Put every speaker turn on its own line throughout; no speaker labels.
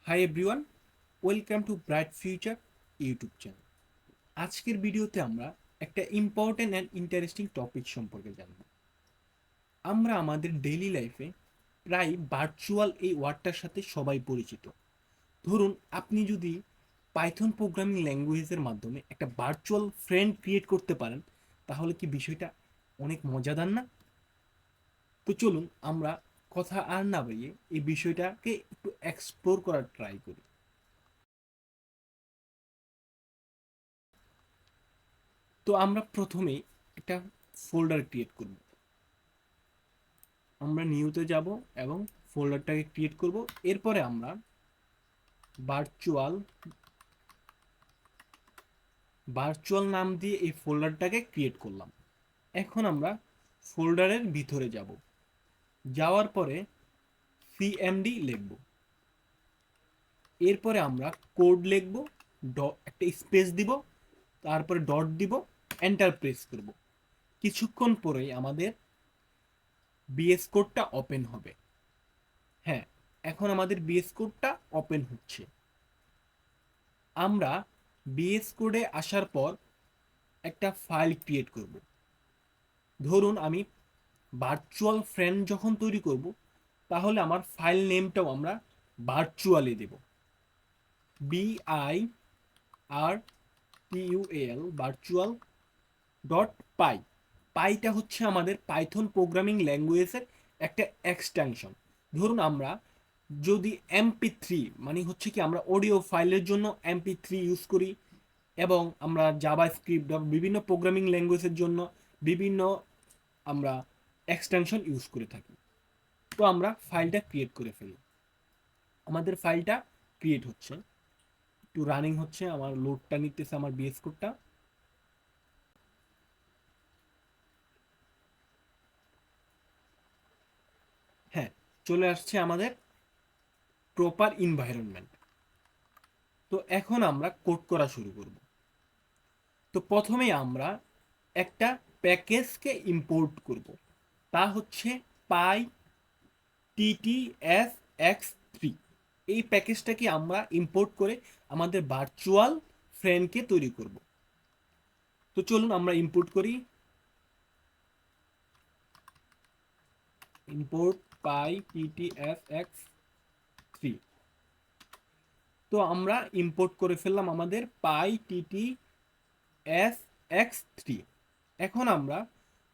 Hi everyone, welcome to bright future YouTube channel. আজকের ভিডিওতে আমরা একটা ইম্পর্টেন্ট অ্যান্ড ইন্টারেস্টিং টপিক সম্পর্কে জানব। আমরা আমাদের ডেইলি লাইফে প্রায় ভার্চুয়াল এই ওয়ার্ডটার সাথে সবাই পরিচিত। ধরুন আপনি যদি পাইথন প্রোগ্রামিং ল্যাঙ্গুয়েজের মাধ্যমে একটা ভার্চুয়াল ফ্রেন্ড ক্রিয়েট করতে পারেন, তাহলে কি বিষয়টা অনেক মজাদার না? তো চলুন আমরা কথা আর না বাড়িয়ে এই বিষয়টাকে একটু এক্সপ্লোর করার ট্রাই করি। তো আমরা প্রথমেই একটা ফোল্ডার ক্রিয়েট করব। আমরা নিউতে যাব এবং ফোল্ডারটাকে ক্রিয়েট করব। এরপরে আমরা ভার্চুয়াল ভার্চুয়াল নাম দিয়ে এই ফোল্ডারটাকে ক্রিয়েট করলাম। এখন আমরা ফোল্ডারের ভিতরে যাব। যাওয়ার পরে সিএমডি লিখব। এরপরে আমরা কোড লিখব, একটা স্পেস দিব, তারপরে ডট দিব, এন্টার প্রেস করব। কিছুক্ষণ পরেই আমাদের বিএস কোডটা ওপেন হবে। হ্যাঁ, এখন আমাদের বিএস কোডটা ওপেন হচ্ছে। আমরা বিএস কোডে আসার পর একটা ফাইল ক্রিয়েট করব। ধরুন আমি ভার্চুয়াল ফ্রেন্ড যখন তৈরি করব, তাহলে আমার ফাইল নেমটাও আমরা ভার্চুয়ালি দেব। VIRTUAL ভার্চুয়াল ডট পাই। পাইটা হচ্ছে আমাদের পাইথন প্রোগ্রামিং ল্যাঙ্গুয়েজের একটা এক্সটেনশন। ধরুন আমরা যদি MP3 মানে হচ্ছে কি আমরা অডিও ফাইলের জন্য MP3 ইউজ করি, এবং আমরা জাভা স্ক্রিপ্ট বা বিভিন্ন প্রোগ্রামিং ল্যাঙ্গুয়েজের জন্য বিভিন্ন আমরা এক্সটেনশন ইউজ করে থাকি। তো আমরা ফাইলটা ক্রিয়েট করে ফেলি। আমাদের ফাইলটা ক্রিয়েট হচ্ছে, একটু রানিং হচ্ছে, আমার লোডটা নিতেছে আমার বিএস কোডটা। হ্যাঁ, চলে আসছে আমাদের প্রপার এনভায়রনমেন্ট। তো এখন আমরা কোড করা শুরু করব। তো প্রথমেই আমরা একটা প্যাকেজকে ইম্পোর্ট করব, তা হচ্ছে পাই TTS-X3। এই প্যাকেজটাকে আমরা ইম্পোর্ট করে আমাদের ভার্চুয়াল ফ্রেন্ডকে তৈরি করব। তো চলুন আমরা ইম্পোর্ট করি। ইম্পোর্ট পাই TTS-X3। তো আমরা ইম্পোর্ট করে ফেললাম আমাদের পাই TTS-X3। এখন আমরা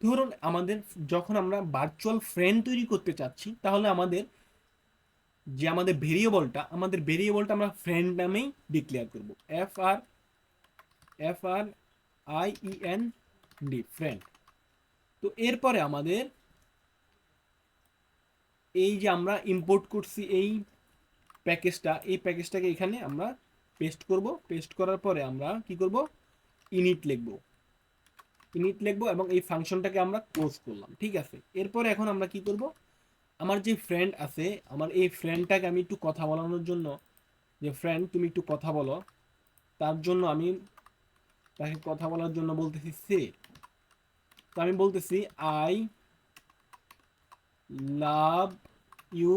ধরুন আমাদের যখন আমরা ভার্চুয়াল ফ্রেন্ড তৈরি করতে চাচ্ছি, তাহলে আমাদের আমাদের ভেরিয়েবলটা আমরা ফ্রেন্ড নামেই ডিক্লেয়ার করব। FRIEND friend. তো এরপরে আমাদের এই যে আমরা ইম্পোর্ট করছি এই প্যাকেজটাকে এখানে আমরা পেস্ট করব। পেস্ট করার পরে আমরা কি করব, ইনিট লিখব। এবং এই ফাংশনটাকে আমরা ক্লোজ করলাম। ঠিক আছে, এরপরে এখন আমরা কি করব, আমার যে ফ্রেন্ড আছে, আমার এই ফ্রেন্ডটাকে আমি একটু কথা বলানোর জন্য, যে ফ্রেন্ড তুমি একটু কথা বলো, তার জন্য আমি তাকে কথা বলার জন্য বলতেছি সে। তো আমি বলতেছি আই লাভ ইউ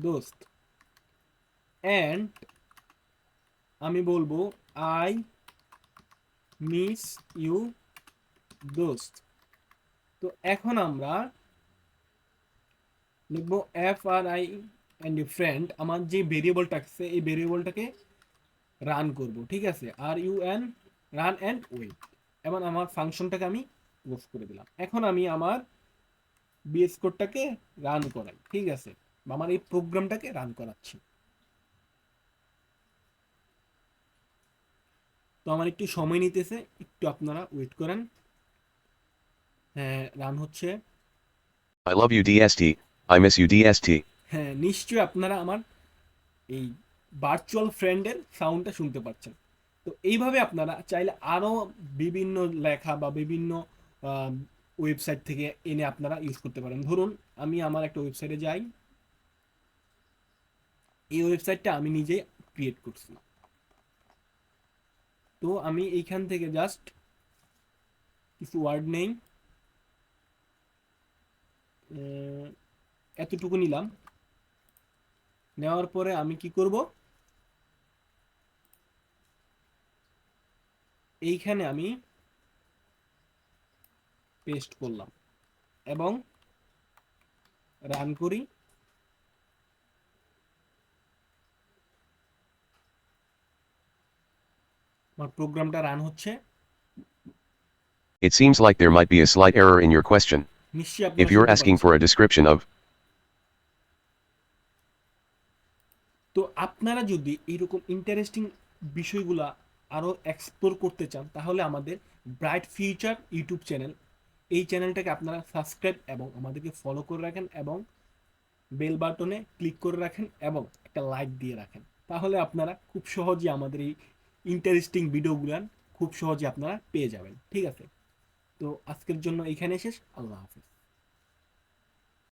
দোস্ত, অ্যান্ড আমি বলবো আই মিস ইউ দোস্ত। তো এখন আমরা লিখবো FRIEND, আমার যে ভেরিয়েবলটা আছে এই ভেরিয়েবলটাকে রান করব। ঠিক আছে, RUN, রান অ্যান্ড ওয়েট। এবং আমার ফাংশনটাকে আমি ক্লোজ করে দিলাম। এখন আমি আমার বিএস কোডটাকে রান করাই। ঠিক আছে, আমার এই প্রোগ্রামটাকে রান করাচ্ছি। তো আমার একটু সময় নিতেছে, একটু আপনারা ওয়েট করেন। হ্যাঁ, রান হচ্ছে।
I love you DST, I miss you DST.
হ্যাঁ, নিশ্চয়ই আপনারা আমার এই ভার্চুয়াল ফ্রেন্ডের সাউন্ডটা শুনতে পাচ্ছেন। তো এইভাবে আপনারা চাইলে আরও বিভিন্ন লেখা বা বিভিন্ন ওয়েবসাইট থেকে এনে আপনারা ইউজ করতে পারেন। ধরুন আমি আমার একটা ওয়েবসাইটে যাই। এই ওয়েবসাইটটা আমি নিজে ক্রিয়েট করছি। তো আমি এইখান থেকে জাস্ট কিছু ওয়ার্ড নেই, এতটুকু নিলাম। নেওয়ার পরে আমি কি করব, এইখানে আমি পেস্ট করলাম এবং রান করি। আমার প্রোগ্রামটা রান হচ্ছে।
It seems like there might be a slight error in your question.
নিশ্চয়ই
If
আপনারা
you're
শুনতে
asking
পাচ্ছেন।
for a description of,
তো আপনারা যদি এইরকম ইন্টারেস্টিং বিষয়গুলা আরও এক্সপ্লোর করতে চান, তাহলে আমাদের ব্রাইট ফিউচার ইউটিউব চ্যানেল, এই চ্যানেলটাকে আপনারা সাবস্ক্রাইব এবং আমাদেরকে ফলো করে রাখেন এবং বেল বাটনে ক্লিক করে রাখেন এবং একটা লাইক দিয়ে রাখেন। তাহলে আপনারা খুব সহজে আমাদের এই ইন্টারেস্টিং ভিডিওগুলান খুব সহজে আপনারা পেয়ে যাবেন। ঠিক আছে, তো আজকের জন্য এইখানে শেষ। আল্লাহ হাফেজ।